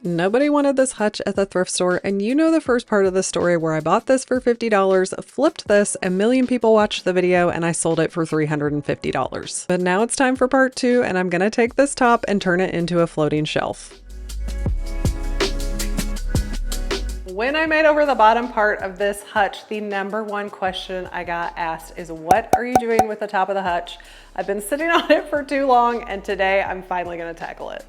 Nobody wanted this Hutch at the thrift store, and you know the first part of the story where I bought this for $50, flipped this, a million people watched the video, and I sold it for $350. But now it's time for part 2, and I'm gonna take this top and turn it into a floating shelf. When I made over the bottom part of this Hutch, the #1 question I got asked is, what are you doing with the top of the Hutch? I've been sitting on it for too long, and today I'm finally gonna tackle it.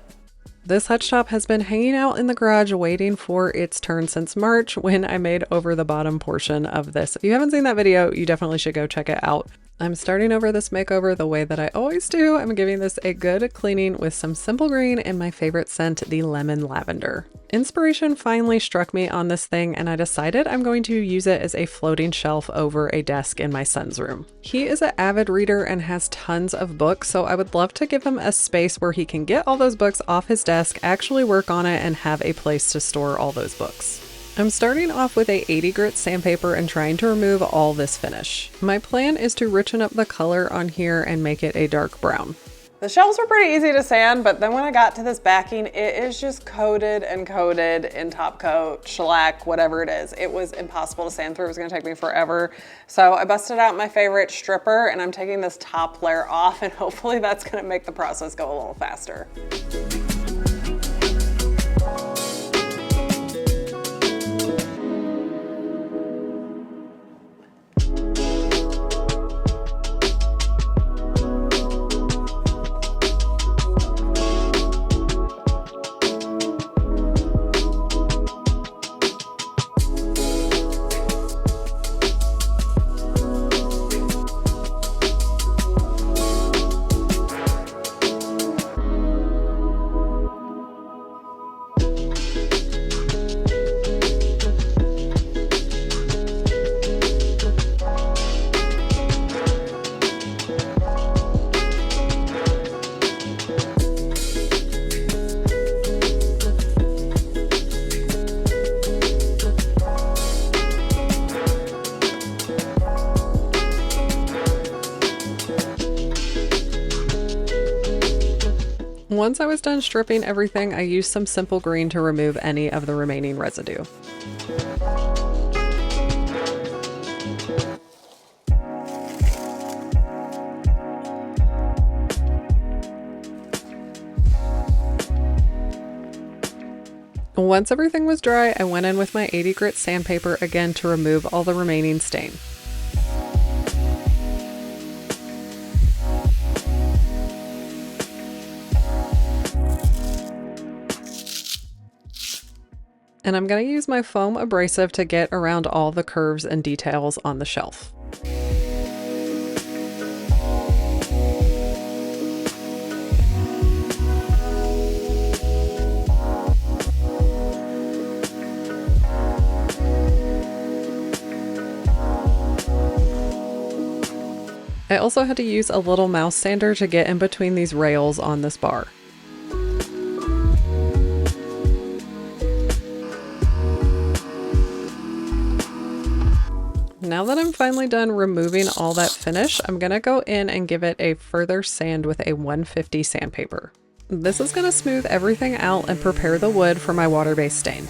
This Hutch top has been hanging out in the garage waiting for its turn since March when I made over the bottom portion of this. If you haven't seen that video, you definitely should go check it out. I'm starting over this makeover the way that I always do. I'm giving this a good cleaning with some simple green and my favorite scent, the lemon lavender. Inspiration finally struck me on this thing, and I decided I'm going to use it as a floating shelf over a desk in my son's room. He is an avid reader and has tons of books, so I would love to give him a space where he can get all those books off his desk, actually work on it, and have a place to store all those books. I'm starting off with a 80 grit sandpaper and trying to remove all this finish. My plan is to richen up the color on here and make it a dark brown. The shelves were pretty easy to sand, but then when I got to this backing, it is just coated and coated in top coat, shellac, whatever it is. It was impossible to sand through. It was gonna take me forever. So I busted out my favorite stripper, and I'm taking this top layer off, and hopefully that's gonna make the process go a little faster. Once I was done stripping everything, I used some simple green to remove any of the remaining residue. Once everything was dry, I went in with my 80 grit sandpaper again to remove all the remaining stain. And I'm going to use my foam abrasive to get around all the curves and details on the shelf. I also had to use a little mouse sander to get in between these rails on this bar. Now that I'm finally done removing all that finish, I'm gonna go in and give it a further sand with a 150 sandpaper. This is gonna smooth everything out and prepare the wood for my water-based stain.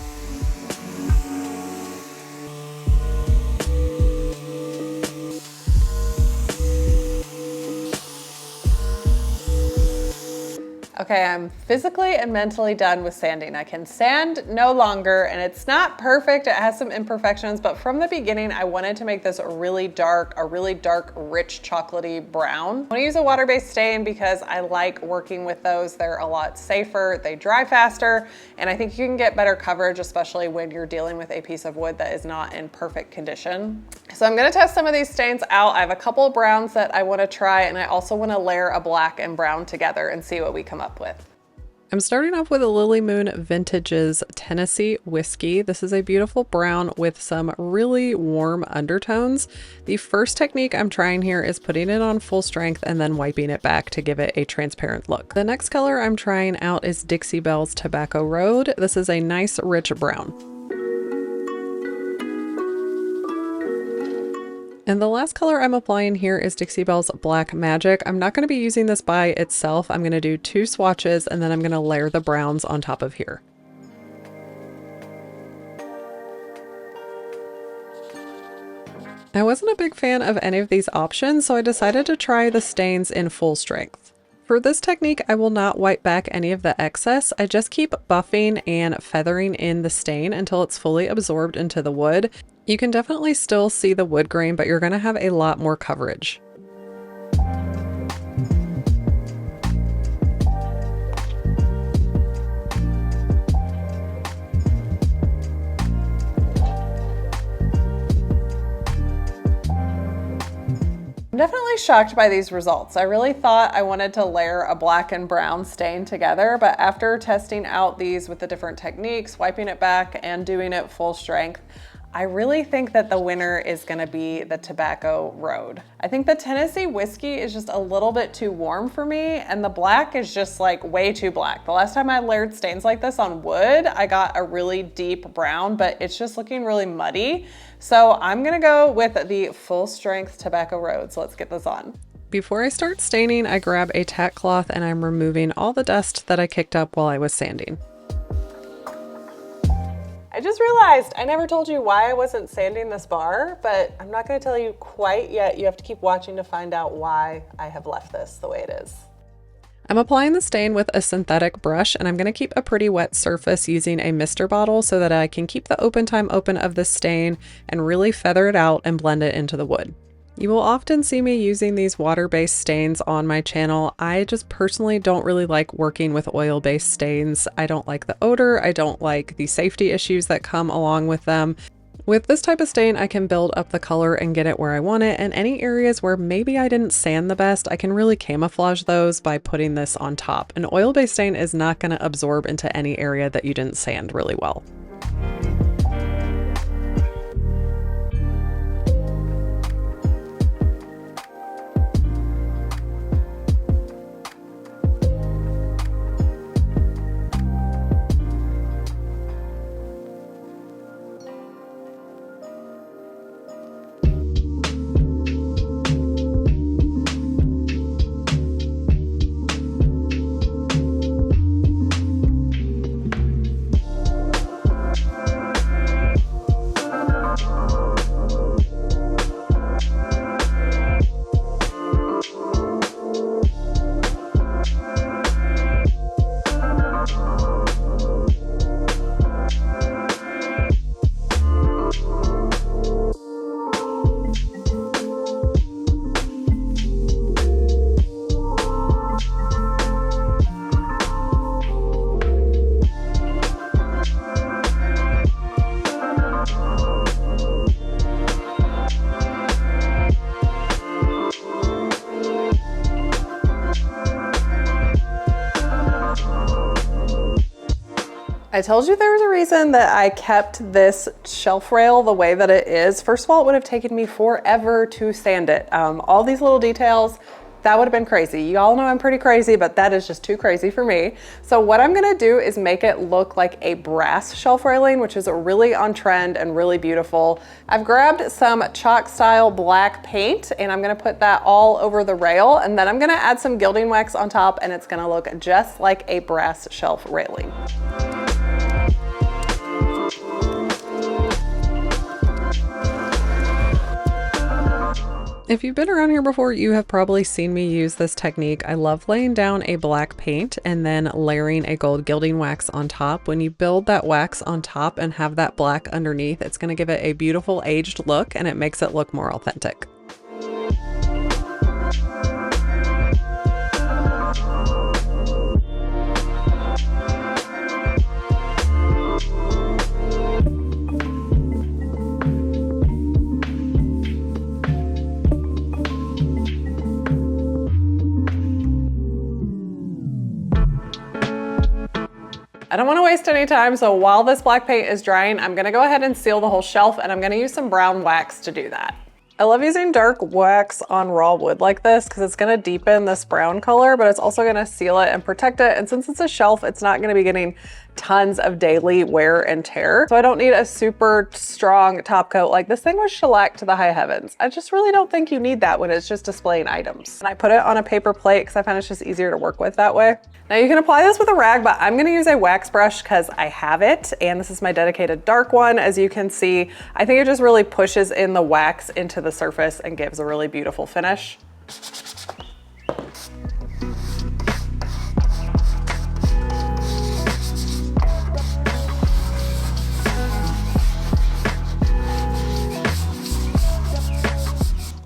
Okay, I'm physically and mentally done with sanding. I can sand no longer, and it's not perfect. It has some imperfections, but from the beginning, I wanted to make this a really dark, rich chocolatey brown. I want to use a water-based stain because I like working with those. They're a lot safer, they dry faster, and I think you can get better coverage, especially when you're dealing with a piece of wood that is not in perfect condition. So I'm gonna test some of these stains out. I have a couple of browns that I wanna try, and I also wanna layer a black and brown together and see what we come up with. I'm starting off with a Lily Moon Vintages Tennessee Whiskey. This is a beautiful brown with some really warm undertones. The first technique I'm trying here is putting it on full strength and then wiping it back to give it a transparent look. The next color I'm trying out is Dixie Belle's Tobacco Road. This is a nice rich brown. And the last color I'm applying here is Dixie Belle's Black Magic. I'm not going to be using this by itself. I'm going to do 2 swatches and then I'm going to layer the browns on top of here. I wasn't a big fan of any of these options, so I decided to try the stains in full strength. For this technique, I will not wipe back any of the excess. I just keep buffing and feathering in the stain until it's fully absorbed into the wood. You can definitely still see the wood grain, but you're going to have a lot more coverage. I'm definitely shocked by these results. I really thought I wanted to layer a black and brown stain together, but after testing out these with the different techniques, wiping it back and doing it full strength, I really think that the winner is gonna be the Tobacco Road. I think the Tennessee whiskey is just a little bit too warm for me, and the black is just like way too black. The last time I layered stains like this on wood, I got a really deep brown, but it's just looking really muddy. So I'm gonna go with the full strength Tobacco Road. So let's get this on. Before I start staining, I grab a tack cloth and I'm removing all the dust that I kicked up while I was sanding. I just realized I never told you why I wasn't sanding this bar, but I'm not going to tell you quite yet. You have to keep watching to find out why I have left this the way it is. I'm applying the stain with a synthetic brush, and I'm going to keep a pretty wet surface using a mister bottle so that I can keep the open time open of the stain and really feather it out and blend it into the wood. You will often see me using these water-based stains on my channel. I just personally don't really like working with oil-based stains. I don't like the odor. I don't like the safety issues that come along with them. With this type of stain, I can build up the color and get it where I want it, and any areas where maybe I didn't sand the best, I can really camouflage those by putting this on top. An oil-based stain is not going to absorb into any area that you didn't sand really well. I told you there was a reason that I kept this shelf rail the way that it is. First of all, it would have taken me forever to sand it. All these little details, that would have been crazy. You all know I'm pretty crazy, but that is just too crazy for me. So what I'm gonna do is make it look like a brass shelf railing, which is really on trend and really beautiful. I've grabbed some chalk style black paint and I'm gonna put that all over the rail, and then I'm gonna add some gilding wax on top, and it's gonna look just like a brass shelf railing. If you've been around here before, you have probably seen me use this technique. I love laying down a black paint and then layering a gold gilding wax on top. When you build that wax on top and have that black underneath, it's going to give it a beautiful aged look, and it makes it look more authentic. I don't want to waste any time, so while this black paint is drying, I'm going to go ahead and seal the whole shelf, and I'm going to use some brown wax to do that. I love using dark wax on raw wood like this because it's going to deepen this brown color, but it's also going to seal it and protect it. And since it's a shelf, it's not going to be getting tons of daily wear and tear. So I don't need a super strong top coat. Like, this thing was shellacked to the high heavens. I just really don't think you need that when it's just displaying items. And I put it on a paper plate because I find it's just easier to work with that way. Now you can apply this with a rag, but I'm gonna use a wax brush because I have it, and this is my dedicated dark one. As you can see, I think it just really pushes in the wax into the surface and gives a really beautiful finish.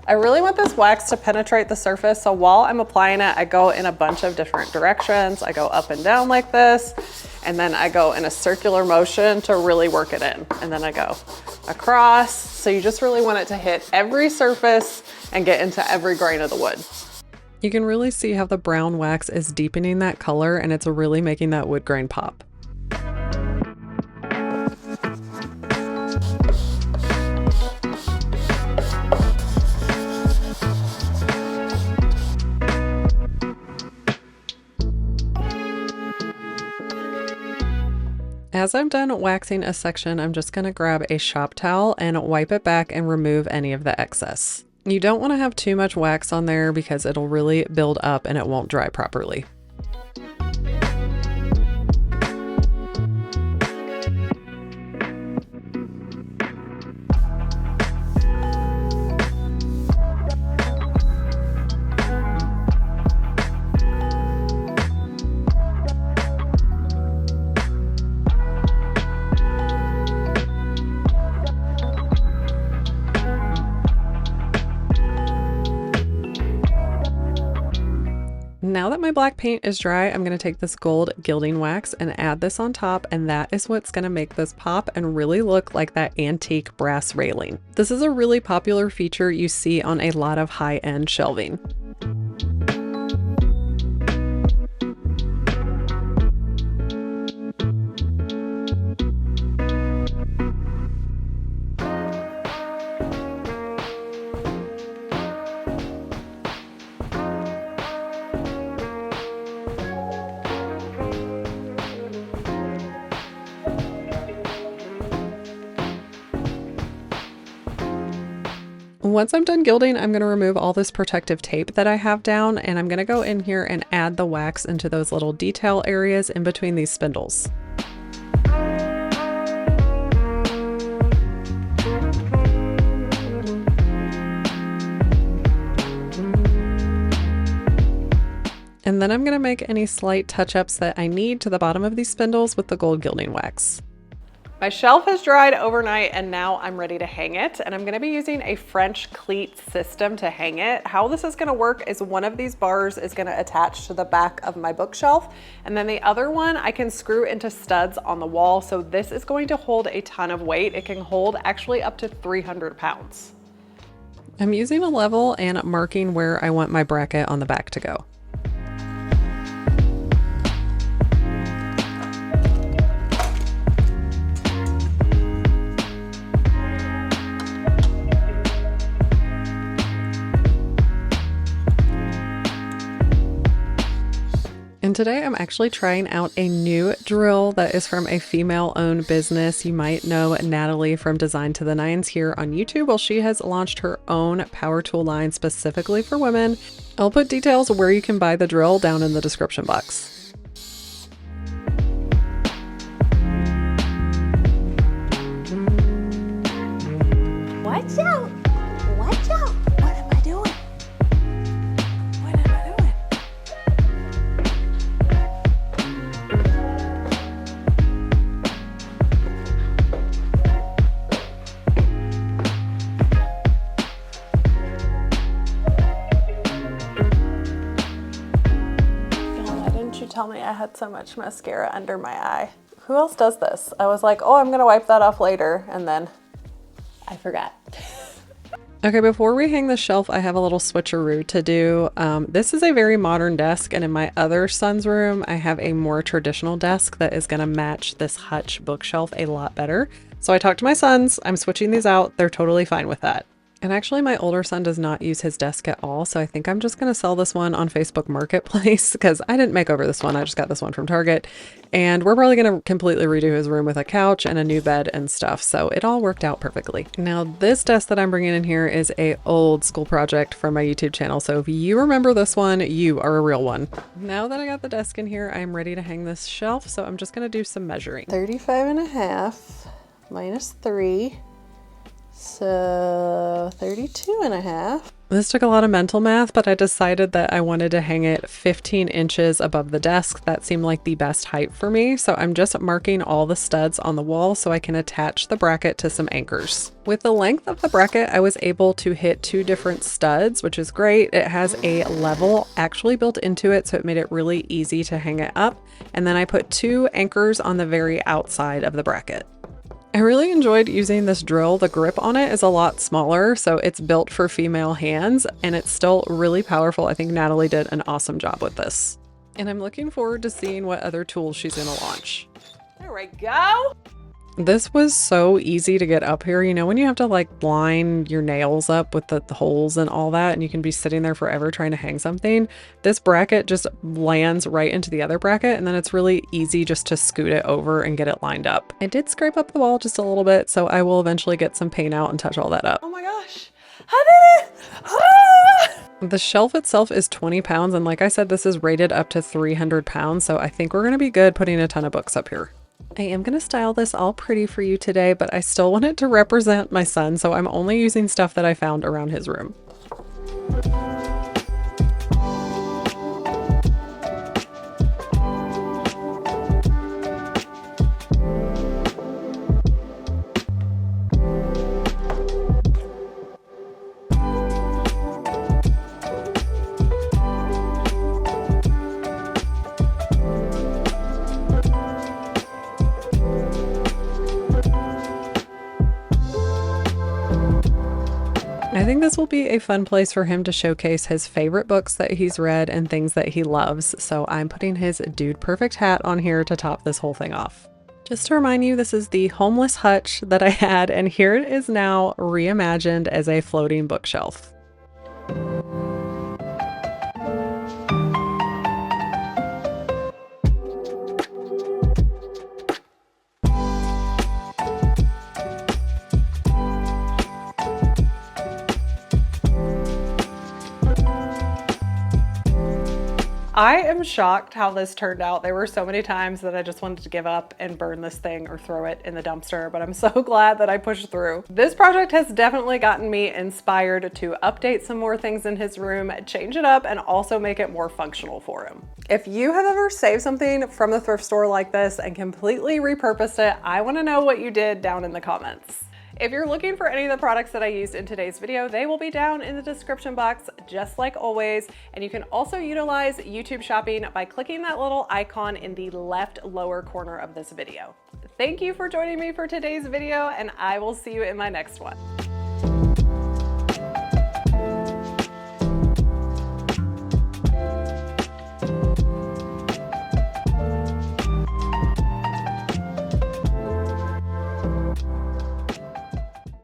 I really want this wax to penetrate the surface, so while I'm applying it, I go in a bunch of different directions. I go up and down like this, and then I go in a circular motion to really work it in. And then I go across. So you just really want it to hit every surface and get into every grain of the wood. You can really see how the brown wax is deepening that color, and it's really making that wood grain pop. As I'm done waxing a section, I'm just going to grab a shop towel and wipe it back and remove any of the excess. You don't want to have too much wax on there because it'll really build up and it won't dry properly. Now that my black paint is dry, I'm going to take this gold gilding wax and add this on top, and that is what's going to make this pop and really look like that antique brass railing. This is a really popular feature you see on a lot of high-end shelving. Once I'm done gilding, I'm going to remove all this protective tape that I have down, and I'm going to go in here and add the wax into those little detail areas in between these spindles. And then I'm going to make any slight touch-ups that I need to the bottom of these spindles with the gold gilding wax. My shelf has dried overnight and now I'm ready to hang it, and I'm gonna be using a French cleat system to hang it. How this is gonna work is one of these bars is gonna attach to the back of my bookshelf, and then the other one I can screw into studs on the wall. So this is going to hold a ton of weight. It can hold actually up to 300 pounds. I'm using a level and marking where I want my bracket on the back to go. And today I'm actually trying out a new drill that is from a female-owned business. You might know Natalie from Design to the Nines here on YouTube. Well, she has launched her own power tool line specifically for women. I'll put details where you can buy the drill down in the description box. Watch out! Watch out! What am I doing? What am I doing? Why didn't you tell me I had so much mascara under my eye? Who else does this? I was like, oh, I'm gonna wipe that off later, and then I forgot. Okay, before we hang the shelf, I have a little switcheroo to do. This is a very modern desk, and in my other son's room, I have a more traditional desk that is gonna match this Hutch bookshelf a lot better. So I talked to my sons, I'm switching these out. They're totally fine with that. And actually my older son does not use his desk at all, so I think I'm just gonna sell this one on Facebook Marketplace because I didn't make over this one. I just got this one from Target. And we're probably gonna completely redo his room with a couch and a new bed and stuff. So it all worked out perfectly. Now this desk that I'm bringing in here is a old school project from my YouTube channel. So if you remember this one, you are a real one. Now that I got the desk in here, I'm ready to hang this shelf. So I'm just gonna do some measuring. 35.5 minus 3. So 32.5. This took a lot of mental math, but I decided that I wanted to hang it 15 inches above the desk. That seemed like the best height for me. So I'm just marking all the studs on the wall so I can attach the bracket to some anchors. With the length of the bracket, I was able to hit 2 different studs, which is great. It has a level actually built into it, so it made it really easy to hang it up. And then I put 2 anchors on the very outside of the bracket. I really enjoyed using this drill. The grip on it is a lot smaller, so it's built for female hands, and it's still really powerful. I think Natalie did an awesome job with this. And I'm looking forward to seeing what other tools she's gonna launch. There we go. This was so easy to get up here. You know, when you have to like line your nails up with the holes and all that, and you can be sitting there forever trying to hang something, this bracket just lands right into the other bracket, and then it's really easy just to scoot it over and get it lined up. I did scrape up the wall just a little bit, so I will eventually get some paint out and touch all that up. Oh my gosh, I did it! Ah! The shelf itself is 20 pounds, and like I said, this is rated up to 300 pounds, so I think we're gonna be good putting a ton of books up here. I am going to style this all pretty for you today, but I still want it to represent my son, so I'm only using stuff that I found around his room. I think this will be a fun place for him to showcase his favorite books that he's read and things that he loves. So I'm putting his Dude Perfect hat on here to top this whole thing off. Just to remind you, this is the homeless hutch that I had, and here it is now reimagined as a floating bookshelf. I am shocked how this turned out. There were so many times that I just wanted to give up and burn this thing or throw it in the dumpster, but I'm so glad that I pushed through. This project has definitely gotten me inspired to update some more things in his room, change it up, and also make it more functional for him. If you have ever saved something from the thrift store like this and completely repurposed it, I want to know what you did down in the comments. If you're looking for any of the products that I used in today's video, they will be down in the description box, just like always. And you can also utilize YouTube shopping by clicking that little icon in the left lower corner of this video. Thank you for joining me for today's video, and I will see you in my next one.